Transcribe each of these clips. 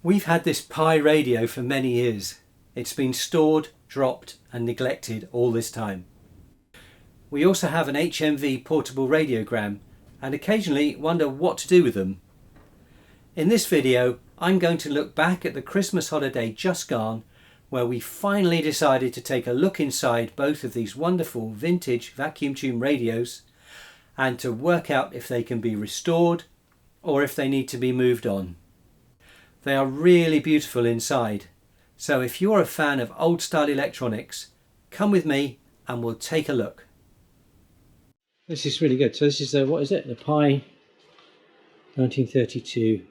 We've had this Pye radio for many years. It's been stored, dropped and neglected all this time. We also have an HMV portable radiogram and occasionally wonder what to do with them. In this video, I'm going to look back at the Christmas holiday just gone, where we finally decided to take a look inside both of these wonderful vintage vacuum tube radios and to work out if they can be restored or if they need to be moved on. They are really beautiful inside, so if you're a fan of old style electronics, come with me and we'll take a look. This is really good. So this is what is it? The Pye 1932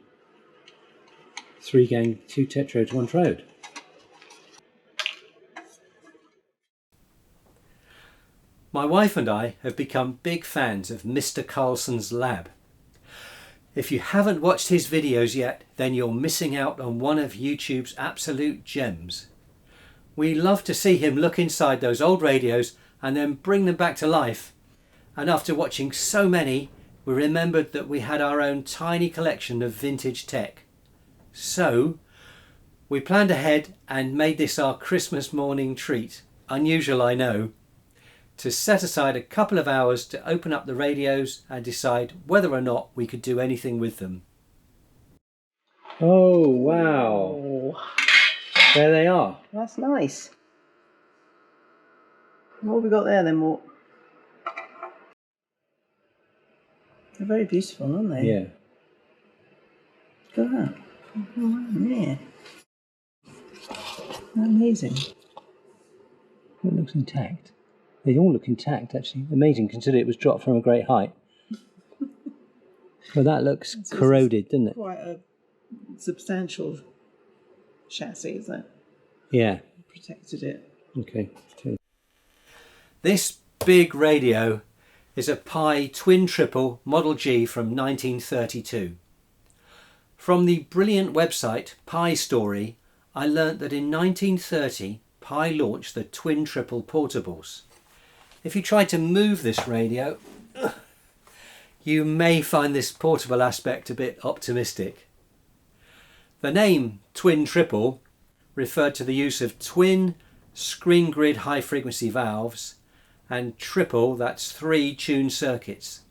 3-gang 2 tetrodes 1 trode. My wife and I have become big fans of Mr. Carlson's lab. If you haven't watched his videos yet, then you're missing out on one of YouTube's absolute gems. We love to see him look inside those old radios and then bring them back to life. And after watching so many, we remembered that we had our own tiny collection of vintage tech. So we planned ahead and made this our Christmas morning treat. Unusual, I know. To set aside a couple of hours to open up the radios and decide whether or not we could do anything with them. Oh wow! Oh, There they are. that's nice. What have we got there then, Mort? They're very beautiful, aren't they? Yeah. Look at that. Oh, yeah. Amazing. It looks intact. They all look intact actually. Amazing considering it was dropped from a great height. Well, that looks corroded, doesn't it? Quite a substantial chassis, isn't it? Yeah. Protected it. Okay. This big radio is a Pye Twin Triple Model G from 1932. From the brilliant website Pye Story, I learnt that in 1930 Pye launched the Twin Triple portables. If you try to move this radio, you may find this portable aspect a bit optimistic. The name Twin Triple referred to the use of twin screen grid high frequency valves and triple, that's 3 tuned circuits.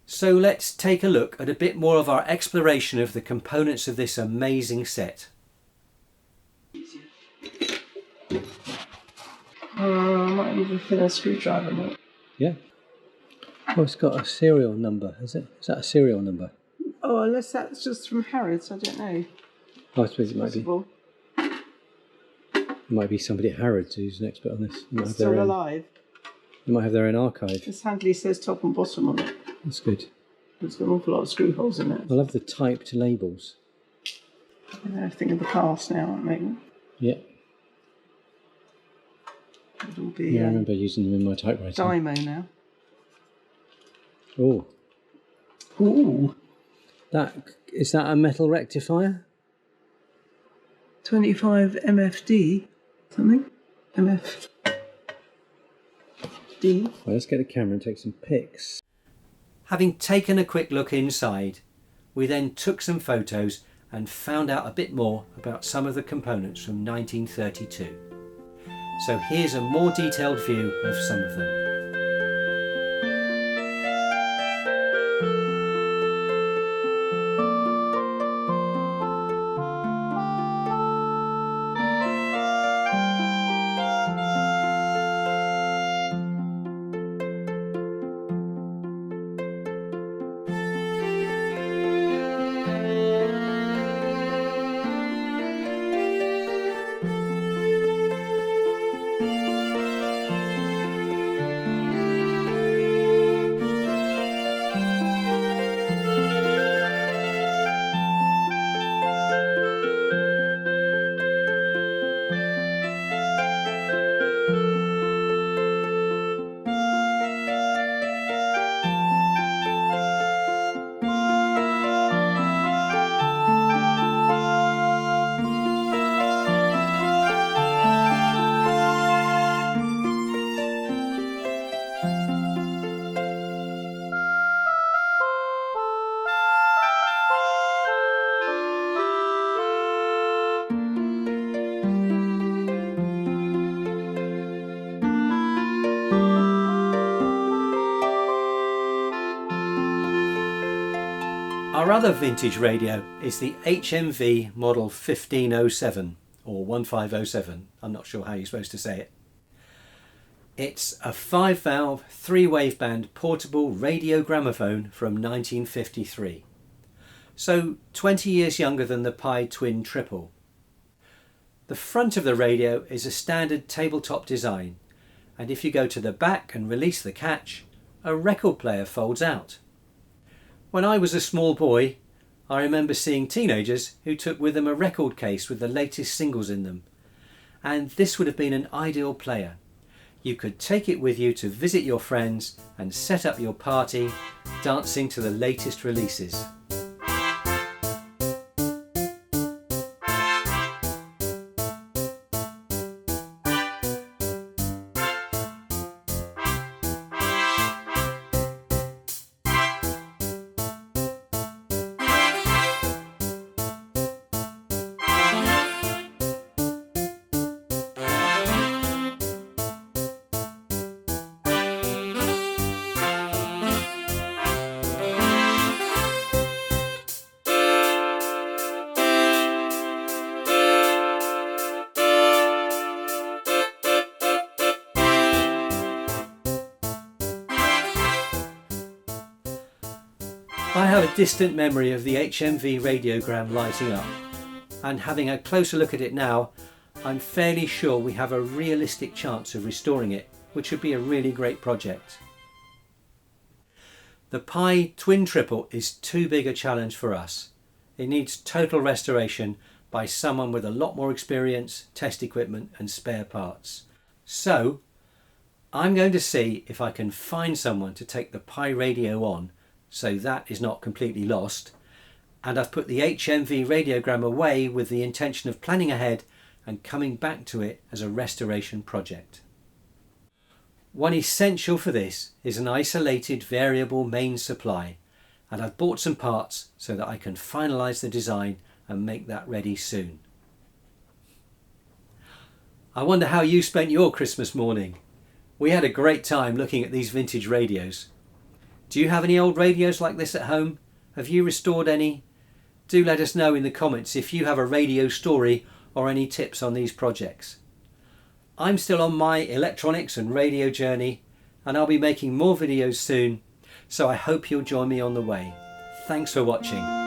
So let's take a look at a bit more of our exploration of the components of this amazing set. I might even fit a screwdriver in it. Yeah. Oh, it's got a serial number, is it? Is that a serial number? Oh, unless that's just from Harrods, I don't know. Oh, I suppose it might be. Possible. It might be somebody at Harrods who's an expert on this. They might It's have their still own, alive. they might have their own archive. This handily says top and bottom on it. That's good. It's got an awful lot of screw holes in it. I love the typed labels. They're a thing of the past now, aren't they? Yeah. It'll be Yeah, I remember using them in my typewriter. Dymo now. Oh. Ooh. Is that a metal rectifier? 25 MFD something. MFD. Well, let's get a camera and take some pics. Having taken a quick look inside, we then took some photos and found out a bit more about some of the components from 1932. So here's a more detailed view of some of them. Our other vintage radio is the HMV model 1507 or 1507, I'm not sure how you're supposed to say it. It's a 5-valve, 3-waveband portable radio gramophone from 1953. So 20 years younger than the PYE Twin Triple. The front of the radio is a standard tabletop design, and if you go to the back and release the catch, a record player folds out. When I was a small boy, I remember seeing teenagers who took with them a record case with the latest singles in them, and this would have been an ideal player. You could take it with you to visit your friends and set up your party, dancing to the latest releases. I have a distant memory of the HMV radiogram lighting up, and having a closer look at it now, I'm fairly sure we have a realistic chance of restoring it, which would be a really great project. The PYE Twin Triple is too big a challenge for us. It needs total restoration by someone with a lot more experience, test equipment and spare parts. So I'm going to see if I can find someone to take the PYE radio on, so that is not completely lost, and I've put the HMV radiogram away with the intention of planning ahead and coming back to it as a restoration project. One essential for this is an isolated variable mains supply, and I've bought some parts so that I can finalise the design and make that ready soon. I wonder how you spent your Christmas morning. We had a great time looking at these vintage radios. Do you have any old radios like this at home? Have you restored any? Do let us know in the comments if you have a radio story or any tips on these projects. I'm still on my electronics and radio journey, and I'll be making more videos soon, so I hope you'll join me on the way. Thanks for watching.